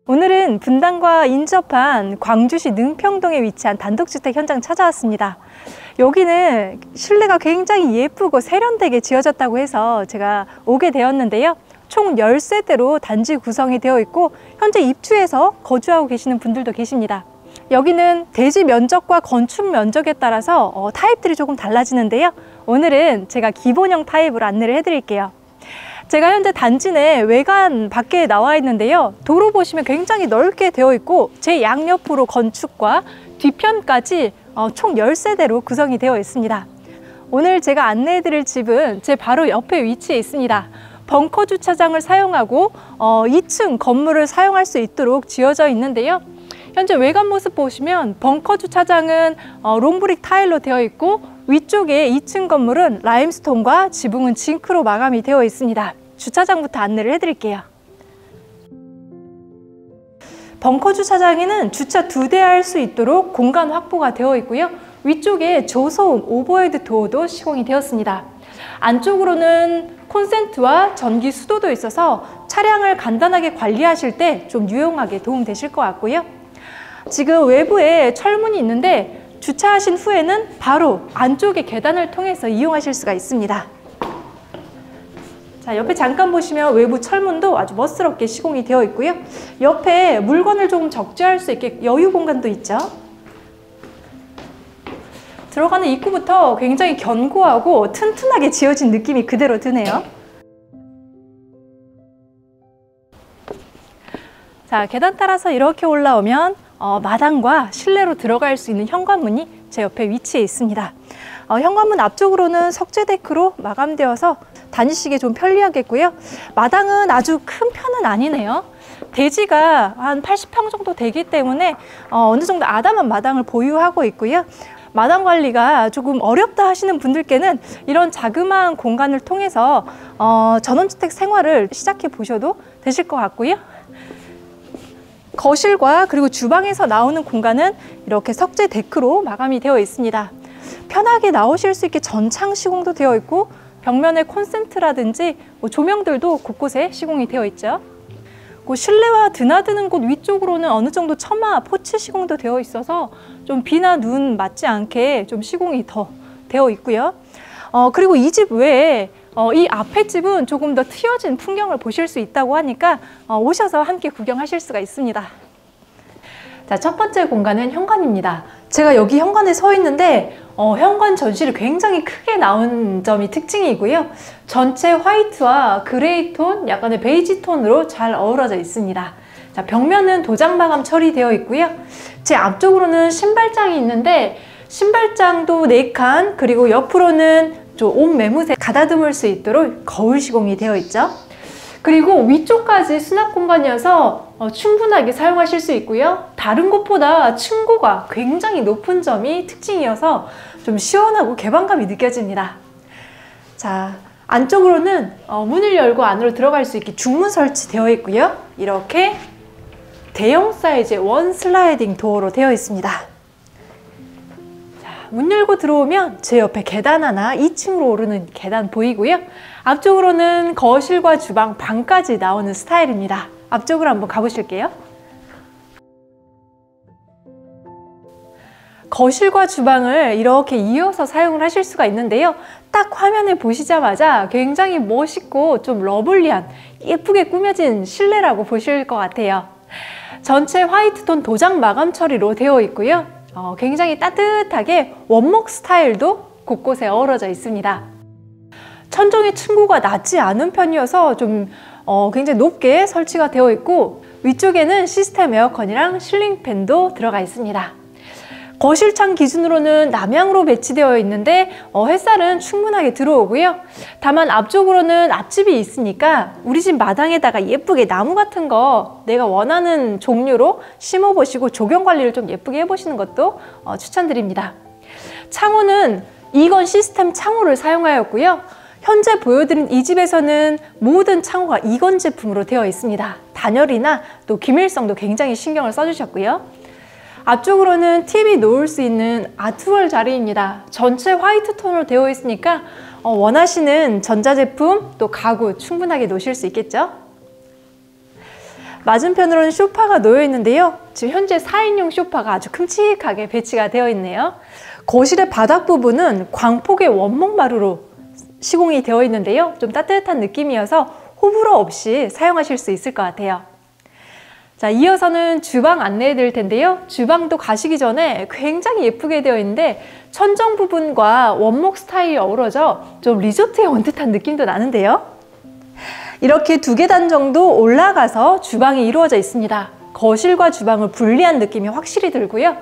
오늘은 분당과 인접한 광주시 능평동에 위치한 단독주택 현장 찾아왔습니다. 여기는 실내가 굉장히 예쁘고 세련되게 지어졌다고 해서 제가 오게 되었는데요. 총 10세대로 단지 구성이 되어 있고 현재 입주해서 거주하고 계시는 분들도 계십니다. 여기는 대지 면적과 건축 면적에 따라서 타입들이 조금 달라지는데요. 오늘은 제가 기본형 타입으로 안내를 해드릴게요. 제가 현재 단지 내 외관 밖에 나와 있는데요. 도로 보시면 굉장히 넓게 되어 있고 제 양옆으로 건축과 뒤편까지 총 10세대로 구성이 되어 있습니다. 오늘 제가 안내해 드릴 집은 제 바로 옆에 위치해 있습니다. 벙커 주차장을 사용하고 2층 건물을 사용할 수 있도록 지어져 있는데요. 현재 외관 모습 보시면 벙커 주차장은 롱브릭 타일로 되어 있고 위쪽에 2층 건물은 라임스톤과 지붕은 징크로 마감이 되어 있습니다. 주차장부터 안내를 해드릴게요. 벙커 주차장에는 주차 2대 할 수 있도록 공간 확보가 되어 있고요. 위쪽에 저소음 오버헤드 도어도 시공이 되었습니다. 안쪽으로는 콘센트와 전기 수도도 있어서 차량을 간단하게 관리하실 때 좀 유용하게 도움되실 것 같고요. 지금 외부에 철문이 있는데 주차하신 후에는 바로 안쪽의 계단을 통해서 이용하실 수가 있습니다. 자, 옆에 잠깐 보시면 외부 철문도 아주 멋스럽게 시공이 되어 있고요. 옆에 물건을 조금 적재할 수 있게 여유 공간도 있죠. 들어가는 입구부터 굉장히 견고하고 튼튼하게 지어진 느낌이 그대로 드네요. 자, 계단 따라서 이렇게 올라오면 마당과 실내로 들어갈 수 있는 현관문이 제 옆에 위치해 있습니다. 현관문 앞쪽으로는 석재 데크로 마감되어서 다니시기 좀 편리하겠고요. 마당은 아주 큰 편은 아니네요. 대지가 한 80평 정도 되기 때문에 어느 정도 아담한 마당을 보유하고 있고요. 마당 관리가 조금 어렵다 하시는 분들께는 이런 자그마한 공간을 통해서 전원주택 생활을 시작해 보셔도 되실 것 같고요. 거실과 그리고 주방에서 나오는 공간은 이렇게 석재 데크로 마감이 되어 있습니다. 편하게 나오실 수 있게 전창 시공도 되어 있고 벽면에 콘센트라든지 조명들도 곳곳에 시공이 되어 있죠. 실내와 드나드는 곳 위쪽으로는 어느 정도 처마 포치 시공도 되어 있어서 좀 비나 눈 맞지 않게 좀 시공이 더 되어 있고요. 그리고 이 집 외에 이 앞에 집은 조금 더 트여진 풍경을 보실 수 있다고 하니까 오셔서 함께 구경하실 수가 있습니다. 자, 첫 번째 공간은 현관입니다. 제가 여기 현관에 서 있는데 현관 전실이 굉장히 크게 나온 점이 특징이고요. 전체 화이트와 그레이 톤, 약간의 베이지 톤으로 잘 어우러져 있습니다. 자, 벽면은 도장 마감 처리되어 있고요. 제 앞쪽으로는 신발장이 있는데 신발장도 4칸, 그리고 옆으로는 옷 매무새 가다듬을 수 있도록 거울 시공이 되어 있죠. 그리고 위쪽까지 수납 공간이어서 충분하게 사용하실 수 있고요. 다른 곳보다 층고가 굉장히 높은 점이 특징이어서 좀 시원하고 개방감이 느껴집니다. 자, 안쪽으로는 문을 열고 안으로 들어갈 수 있게 중문 설치되어 있고요. 이렇게 대형 사이즈의 원 슬라이딩 도어로 되어 있습니다. 자, 문 열고 들어오면 제 옆에 계단 하나 2층으로 오르는 계단 보이고요. 앞쪽으로는 거실과 주방, 방까지 나오는 스타일입니다. 앞쪽으로 한번 가보실게요. 거실과 주방을 이렇게 이어서 사용을 하실 수가 있는데요. 딱 화면에 보시자마자 굉장히 멋있고 좀 러블리한 예쁘게 꾸며진 실내라고 보실 것 같아요. 전체 화이트톤 도장 마감 처리로 되어 있고요. 굉장히 따뜻하게 원목 스타일도 곳곳에 어우러져 있습니다. 천정의 층고가 낮지 않은 편이어서 좀 굉장히 높게 설치가 되어 있고 위쪽에는 시스템 에어컨이랑 실링팬도 들어가 있습니다. 거실창 기준으로는 남향으로 배치되어 있는데 햇살은 충분하게 들어오고요. 다만 앞쪽으로는 앞집이 있으니까 우리 집 마당에다가 예쁘게 나무 같은 거 내가 원하는 종류로 심어보시고 조경 관리를 좀 예쁘게 해보시는 것도 추천드립니다. 창호는 이건 시스템 창호를 사용하였고요. 현재 보여드린 이 집에서는 모든 창호가 이건 제품으로 되어 있습니다. 단열이나 또 기밀성도 굉장히 신경을 써주셨고요. 앞쪽으로는 TV 놓을 수 있는 아트월 자리입니다. 전체 화이트 톤으로 되어 있으니까 원하시는 전자제품 또 가구 충분하게 놓으실 수 있겠죠. 맞은편으로는 소파가 놓여 있는데요. 지금 현재 4인용 소파가 아주 큼직하게 배치가 되어 있네요. 거실의 바닥 부분은 광폭의 원목 마루로 시공이 되어 있는데요. 좀 따뜻한 느낌이어서 호불호 없이 사용하실 수 있을 것 같아요. 자, 이어서는 주방 안내해 드릴 텐데요. 주방도 가시기 전에 굉장히 예쁘게 되어 있는데 천정 부분과 원목 스타일이 어우러져 좀 리조트에 온 듯한 느낌도 나는데요. 이렇게 2계단 정도 올라가서 주방이 이루어져 있습니다. 거실과 주방을 분리한 느낌이 확실히 들고요.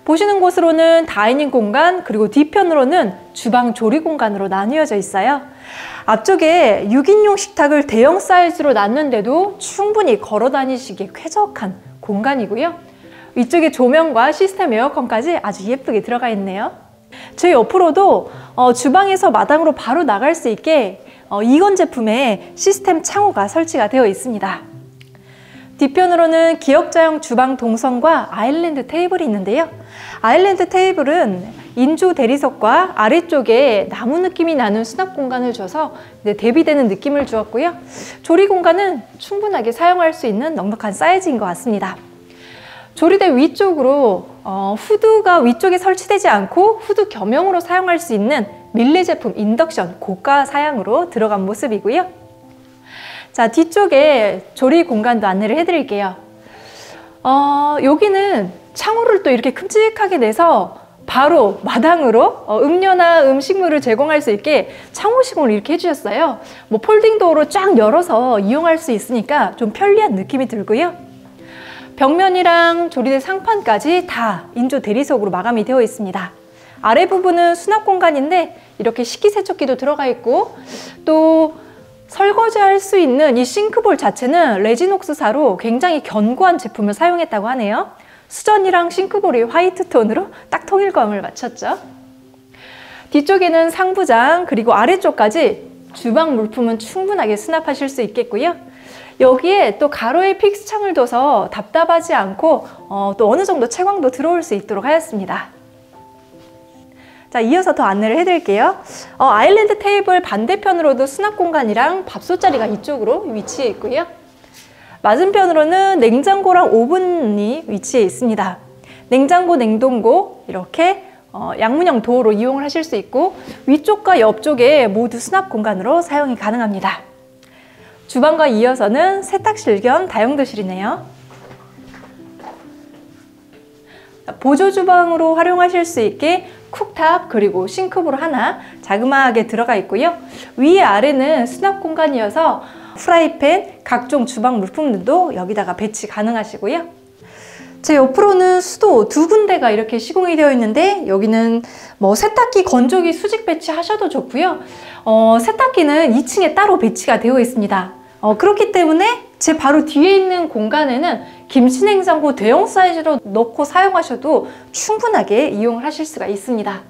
보시는 곳으로는 다이닝 공간, 그리고 뒤편으로는 주방 조리 공간으로 나뉘어져 있어요. 앞쪽에 6인용 식탁을 대형 사이즈로 놨는데도 충분히 걸어 다니시기에 쾌적한 공간이고요. 위쪽에 조명과 시스템 에어컨까지 아주 예쁘게 들어가 있네요. 제 옆으로도 주방에서 마당으로 바로 나갈 수 있게 이건 제품의 시스템 창호가 설치가 되어 있습니다. 뒤편으로는 기역자형 주방 동선과 아일랜드 테이블이 있는데요. 아일랜드 테이블은 인조 대리석과 아래쪽에 나무 느낌이 나는 수납 공간을 줘서 대비되는 느낌을 주었고요. 조리 공간은 충분하게 사용할 수 있는 넉넉한 사이즈인 것 같습니다. 조리대 위쪽으로 후드가 위쪽에 설치되지 않고 후드 겸용으로 사용할 수 있는 밀레 제품 인덕션 고가 사양으로 들어간 모습이고요. 자, 뒤쪽에 조리 공간도 안내를 해드릴게요. 여기는 창호를 또 이렇게 큼직하게 내서 바로 마당으로 음료나 음식물을 제공할 수 있게 창호 시공을 이렇게 해주셨어요. 뭐 폴딩 도어로 쫙 열어서 이용할 수 있으니까 좀 편리한 느낌이 들고요. 벽면이랑 조리대 상판까지 다 인조 대리석으로 마감이 되어 있습니다. 아래 부분은 수납 공간인데 이렇게 식기세척기도 들어가 있고 또 설거지할 수 있는 이 싱크볼 자체는 레진옥스사로 굉장히 견고한 제품을 사용했다고 하네요. 수전이랑 싱크볼이 화이트 톤으로 딱 통일감을 맞췄죠. 뒤쪽에는 상부장 그리고 아래쪽까지 주방 물품은 충분하게 수납하실 수 있겠고요. 여기에 또 가로에 픽스창을 둬서 답답하지 않고 또 어느 정도 채광도 들어올 수 있도록 하였습니다. 자, 이어서 더 안내를 해드릴게요. 아일랜드 테이블 반대편으로도 수납 공간이랑 밥솥 자리가 이쪽으로 위치해 있고요. 맞은편으로는 냉장고랑 오븐이 위치해 있습니다. 냉장고, 냉동고 이렇게 양문형 도어로 이용을 하실 수 있고 위쪽과 옆쪽에 모두 수납 공간으로 사용이 가능합니다. 주방과 이어서는 세탁실 겸 다용도실이네요. 보조 주방으로 활용하실 수 있게 쿡탑 그리고 싱크볼 하나 자그마하게 들어가 있고요. 위에 아래는 수납 공간이어서 프라이팬, 각종 주방 물품들도 여기다가 배치 가능하시고요. 제 옆으로는 수도 2군데가 이렇게 시공이 되어 있는데 여기는 뭐 세탁기, 건조기, 수직 배치하셔도 좋고요. 세탁기는 2층에 따로 배치가 되어 있습니다. 그렇기 때문에 제 바로 뒤에 있는 공간에는 김치냉장고 대형 사이즈로 넣고 사용하셔도 충분하게 이용을 하실 수가 있습니다.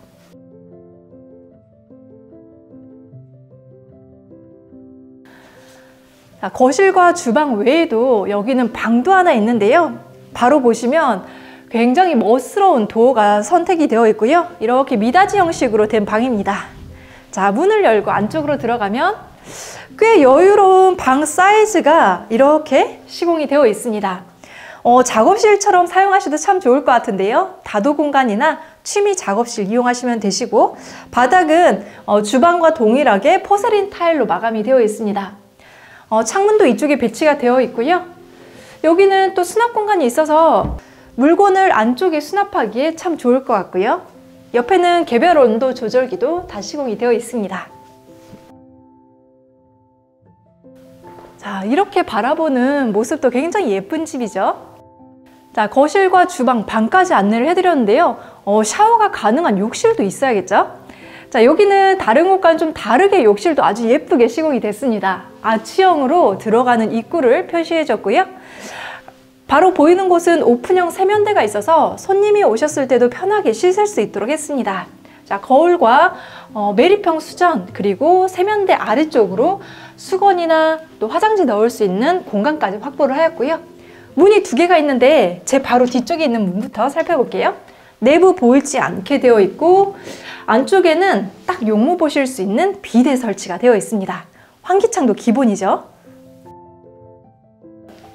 자, 거실과 주방 외에도 여기는 방도 하나 있는데요. 바로 보시면 굉장히 멋스러운 도어가 선택이 되어 있고요. 이렇게 미닫이 형식으로 된 방입니다. 자, 문을 열고 안쪽으로 들어가면 꽤 여유로운 방 사이즈가 이렇게 시공이 되어 있습니다. 작업실처럼 사용하셔도 참 좋을 것 같은데요. 다도 공간이나 취미 작업실 이용하시면 되시고 바닥은 주방과 동일하게 포세린 타일로 마감이 되어 있습니다. 창문도 이쪽에 배치가 되어 있고요. 여기는 또 수납 공간이 있어서 물건을 안쪽에 수납하기에 참 좋을 것 같고요. 옆에는 개별 온도 조절기도 다 시공이 되어 있습니다. 자, 이렇게 바라보는 모습도 굉장히 예쁜 집이죠. 자, 거실과 주방, 방까지 안내를 해드렸는데요. 샤워가 가능한 욕실도 있어야겠죠? 자, 여기는 다른 곳과는 좀 다르게 욕실도 아주 예쁘게 시공이 됐습니다. 아치형으로 들어가는 입구를 표시해줬고요. 바로 보이는 곳은 오픈형 세면대가 있어서 손님이 오셨을 때도 편하게 씻을 수 있도록 했습니다. 자, 거울과 매립형 수전, 그리고 세면대 아래쪽으로 수건이나 또 화장지 넣을 수 있는 공간까지 확보를 하였고요. 문이 2개가 있는데 제 바로 뒤쪽에 있는 문부터 살펴볼게요. 내부 보이지 않게 되어 있고 안쪽에는 딱 용모 보실 수 있는 비대 설치가 되어 있습니다. 환기창도 기본이죠.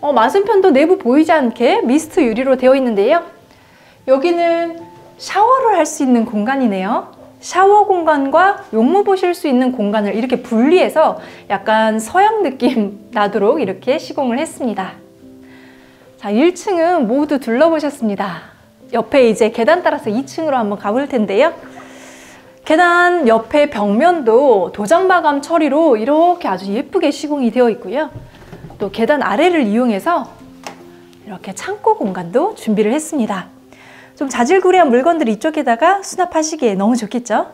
맞은편도 내부 보이지 않게 미스트 유리로 되어 있는데요. 여기는 샤워를 할 수 있는 공간이네요. 샤워 공간과 용모 보실 수 있는 공간을 이렇게 분리해서 약간 서양 느낌 나도록 이렇게 시공을 했습니다. 자, 1층은 모두 둘러보셨습니다. 옆에 이제 계단 따라서 2층으로 한번 가볼 텐데요. 계단 옆에 벽면도 도장 마감 처리로 이렇게 아주 예쁘게 시공이 되어 있고요. 또 계단 아래를 이용해서 이렇게 창고 공간도 준비를 했습니다. 좀 자질구레한 물건들 이쪽에다가 수납하시기에 너무 좋겠죠?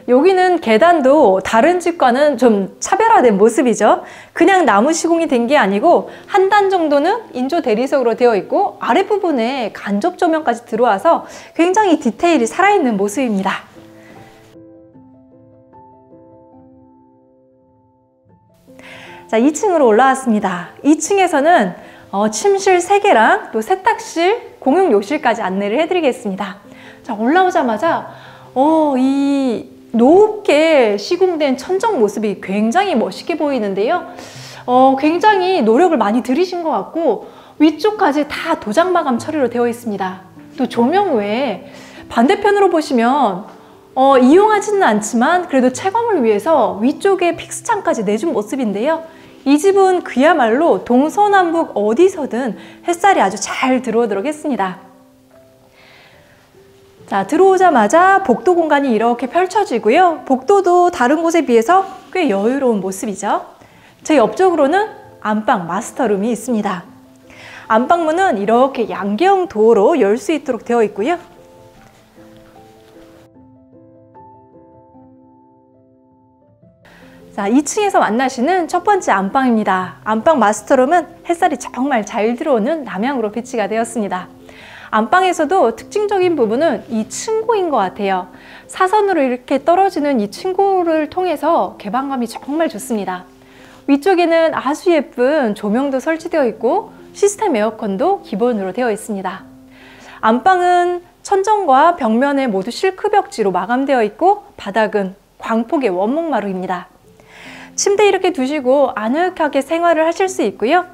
여기는 계단도 다른 집과는 좀 차별화된 모습이죠. 그냥 나무 시공이 된 게 아니고 한 단 정도는 인조 대리석으로 되어 있고 아랫부분에 간접 조명까지 들어와서 굉장히 디테일이 살아있는 모습입니다. 자, 2층으로 올라왔습니다. 2층에서는 침실 3개랑 또 세탁실, 공용 욕실까지 안내를 해드리겠습니다. 자, 올라오자마자 이 높게 시공된 천정 모습이 굉장히 멋있게 보이는데요. 굉장히 노력을 많이 들이신 것 같고 위쪽까지 다 도장 마감 처리로 되어 있습니다. 또 조명 외에 반대편으로 보시면 이용하지는 않지만 그래도 채광을 위해서 위쪽에 픽스창까지 내준 모습인데요. 이 집은 그야말로 동서남북 어디서든 햇살이 아주 잘 들어오도록 했습니다. 자, 들어오자마자 복도 공간이 이렇게 펼쳐지고요. 복도도 다른 곳에 비해서 꽤 여유로운 모습이죠. 제 옆쪽으로는 안방 마스터룸이 있습니다. 안방문은 이렇게 양계형 도어로 열 수 있도록 되어 있고요. 자, 2층에서 만나시는 첫 번째 안방입니다. 안방 마스터룸은 햇살이 정말 잘 들어오는 남향으로 배치가 되었습니다. 안방에서도 특징적인 부분은 이 층고인 것 같아요. 사선으로 이렇게 떨어지는 이 층고를 통해서 개방감이 정말 좋습니다. 위쪽에는 아주 예쁜 조명도 설치되어 있고 시스템 에어컨도 기본으로 되어 있습니다. 안방은 천정과 벽면에 모두 실크 벽지로 마감되어 있고 바닥은 광폭의 원목 마루입니다. 침대 이렇게 두시고 아늑하게 생활을 하실 수 있고요.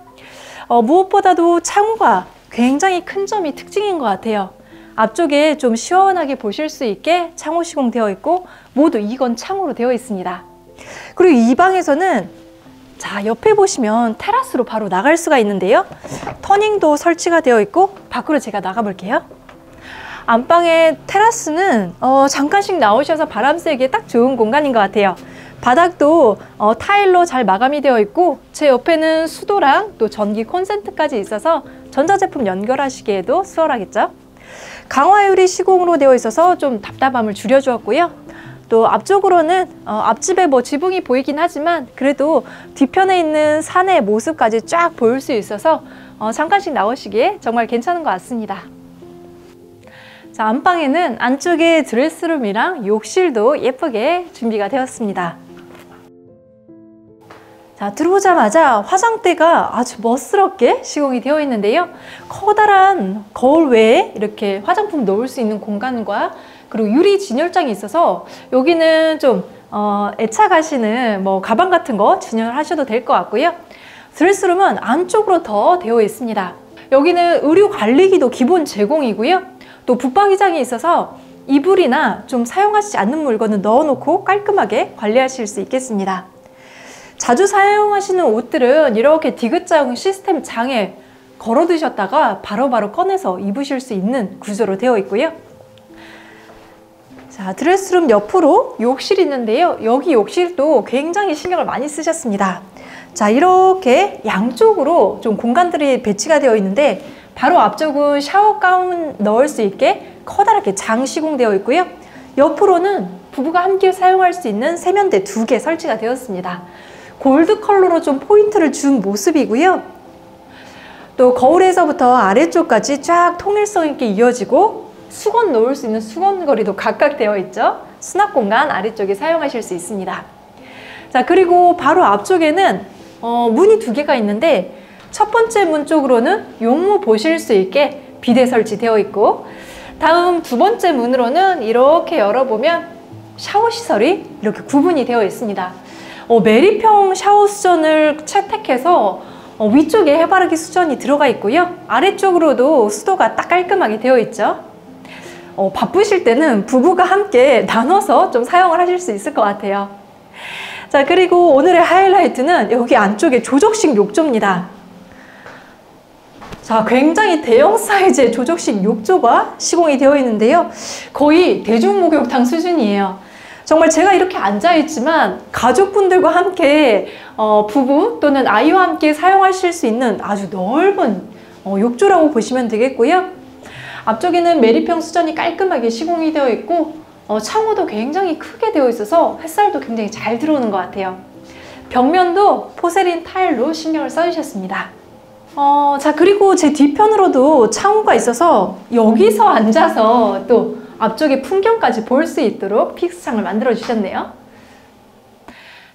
무엇보다도 창호가 굉장히 큰 점이 특징인 것 같아요. 앞쪽에 좀 시원하게 보실 수 있게 창호 시공되어 있고 모두 이건 창호로 되어 있습니다. 그리고 이 방에서는 자, 옆에 보시면 테라스로 바로 나갈 수가 있는데요. 터닝도 설치가 되어 있고 밖으로 제가 나가 볼게요. 안방의 테라스는 잠깐씩 나오셔서 바람 쐬기에 딱 좋은 공간인 것 같아요. 바닥도 타일로 잘 마감이 되어 있고 제 옆에는 수도랑 또 전기 콘센트까지 있어서 전자제품 연결하시기에도 수월하겠죠. 강화유리 시공으로 되어 있어서 좀 답답함을 줄여주었고요. 또 앞쪽으로는 앞집에 뭐 지붕이 보이긴 하지만 그래도 뒤편에 있는 산의 모습까지 쫙 보일 수 있어서 잠깐씩 나오시기에 정말 괜찮은 것 같습니다. 자, 안방에는 안쪽에 드레스룸이랑 욕실도 예쁘게 준비가 되었습니다. 자, 들어오자마자 화장대가 아주 멋스럽게 시공이 되어 있는데요. 커다란 거울 외에 이렇게 화장품 넣을 수 있는 공간과 그리고 유리 진열장이 있어서 여기는 좀 애착하시는 뭐 가방 같은 거 진열하셔도 될 것 같고요. 드레스룸은 안쪽으로 더 되어 있습니다. 여기는 의류 관리기도 기본 제공이고요. 또 붙박이장이 있어서 이불이나 좀 사용하시지 않는 물건을 넣어놓고 깔끔하게 관리하실 수 있겠습니다. 자주 사용하시는 옷들은 이렇게 디귿자형 시스템 장에 걸어 두셨다가 바로바로 꺼내서 입으실 수 있는 구조로 되어 있고요. 자, 드레스룸 옆으로 욕실이 있는데요. 여기 욕실도 굉장히 신경을 많이 쓰셨습니다. 자, 이렇게 양쪽으로 좀 공간들이 배치가 되어 있는데 바로 앞쪽은 샤워 가운 넣을 수 있게 커다랗게 장 시공되어 있고요. 옆으로는 부부가 함께 사용할 수 있는 세면대 2개 설치가 되었습니다. 골드 컬러로 좀 포인트를 준 모습이고요. 또 거울에서부터 아래쪽까지 쫙 통일성 있게 이어지고 수건 놓을 수 있는 수건거리도 각각 되어 있죠. 수납 공간 아래쪽에 사용하실 수 있습니다. 자, 그리고 바로 앞쪽에는 문이 2개가 있는데 첫 번째 문 쪽으로는 용모 보실 수 있게 비데 설치되어 있고, 다음 2번째 문으로는 이렇게 열어보면 샤워 시설이 이렇게 구분이 되어 있습니다. 메리평 샤워 수전을 채택해서 위쪽에 해바라기 수전이 들어가 있고요. 아래쪽으로도 수도가 딱 깔끔하게 되어 있죠. 바쁘실 때는 부부가 함께 나눠서 좀 사용을 하실 수 있을 것 같아요. 자, 그리고 오늘의 하이라이트는 여기 안쪽에 조적식 욕조입니다. 자, 굉장히 대형 사이즈의 조적식 욕조가 시공이 되어 있는데요. 거의 대중목욕탕 수준이에요. 정말 제가 이렇게 앉아있지만 가족분들과 함께 부부 또는 아이와 함께 사용하실 수 있는 아주 넓은 욕조라고 보시면 되겠고요. 앞쪽에는 메리평 수전이 깔끔하게 시공이 되어 있고 창호도 굉장히 크게 되어 있어서 햇살도 굉장히 잘 들어오는 것 같아요. 벽면도 포세린 타일로 신경을 써주셨습니다. 자, 그리고 제 뒤편으로도 창호가 있어서 여기서 앉아서 또 앞쪽에 풍경까지 볼 수 있도록 픽스창을 만들어 주셨네요.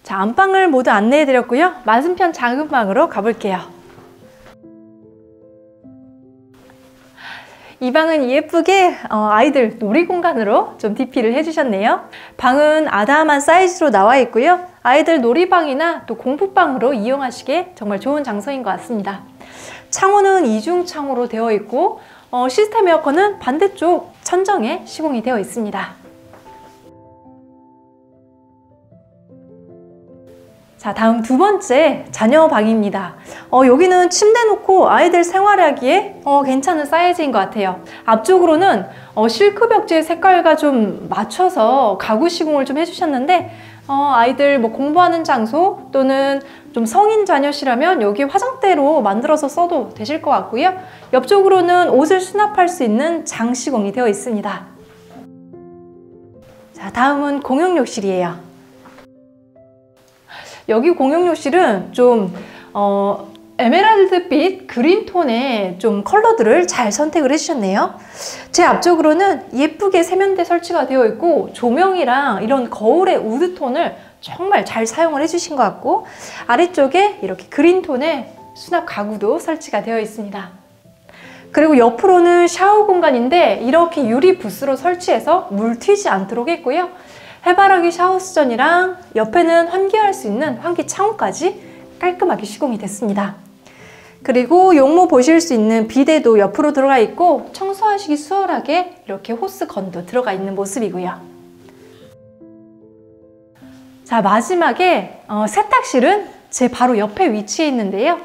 자, 안방을 모두 안내해 드렸고요. 맞은편 작은 방으로 가볼게요. 이 방은 예쁘게 아이들 놀이 공간으로 좀 DP를 해주셨네요. 방은 아담한 사이즈로 나와 있고요. 아이들 놀이방이나 또 공부방으로 이용하시기에 정말 좋은 장소인 것 같습니다. 창호는 이중 창호로 되어 있고 시스템 에어컨은 반대쪽 천정에 시공이 되어 있습니다. 자, 다음 2번째 자녀 방입니다. 여기는 침대 놓고 아이들 생활하기에 괜찮은 사이즈인 것 같아요. 앞쪽으로는 실크 벽지 색깔과 좀 맞춰서 가구 시공을 좀 해주셨는데 아이들 뭐 공부하는 장소 또는 좀 성인 자녀시라면 여기 화장대로 만들어서 써도 되실 것 같고요. 옆쪽으로는 옷을 수납할 수 있는 장 시공이 되어 있습니다. 자, 다음은 공용 욕실이에요. 여기 공용 욕실은 좀 에메랄드빛 그린톤의 좀 컬러들을 잘 선택을 해주셨네요. 제 앞쪽으로는 예쁘게 세면대 설치가 되어 있고 조명이랑 이런 거울의 우드톤을 정말 잘 사용을 해주신 것 같고, 아래쪽에 이렇게 그린톤의 수납 가구도 설치가 되어 있습니다. 그리고 옆으로는 샤워 공간인데 이렇게 유리 부스로 설치해서 물 튀지 않도록 했고요. 해바라기 샤워 수전이랑 옆에는 환기할 수 있는 환기 창호까지 깔끔하게 시공이 됐습니다. 그리고 용모 보실 수 있는 비데도 옆으로 들어가 있고 청소하시기 수월하게 이렇게 호스건도 들어가 있는 모습이고요. 자, 마지막에 세탁실은 제 바로 옆에 위치해 있는데요.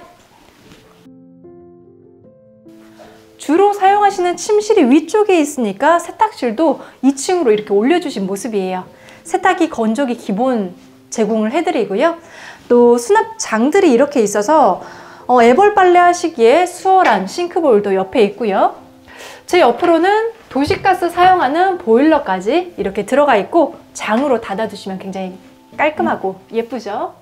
주로 사용하시는 침실이 위쪽에 있으니까 세탁실도 2층으로 이렇게 올려주신 모습이에요. 세탁기, 건조기 기본 제공을 해드리고요. 또 수납장들이 이렇게 있어서 애벌 빨래 하시기에 수월한 싱크볼도 옆에 있고요. 제 옆으로는 도시가스 사용하는 보일러까지 이렇게 들어가 있고 장으로 닫아두시면 굉장히 깔끔하고 예쁘죠?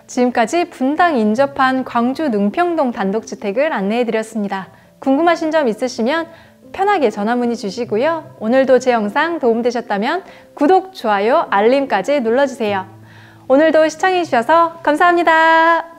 지금까지 분당 인접한 광주 능평동 단독주택을 안내해드렸습니다. 궁금하신 점 있으시면 편하게 전화 문의 주시고요. 오늘도 제 영상 도움되셨다면 구독, 좋아요, 알림까지 눌러주세요. 오늘도 시청해주셔서 감사합니다.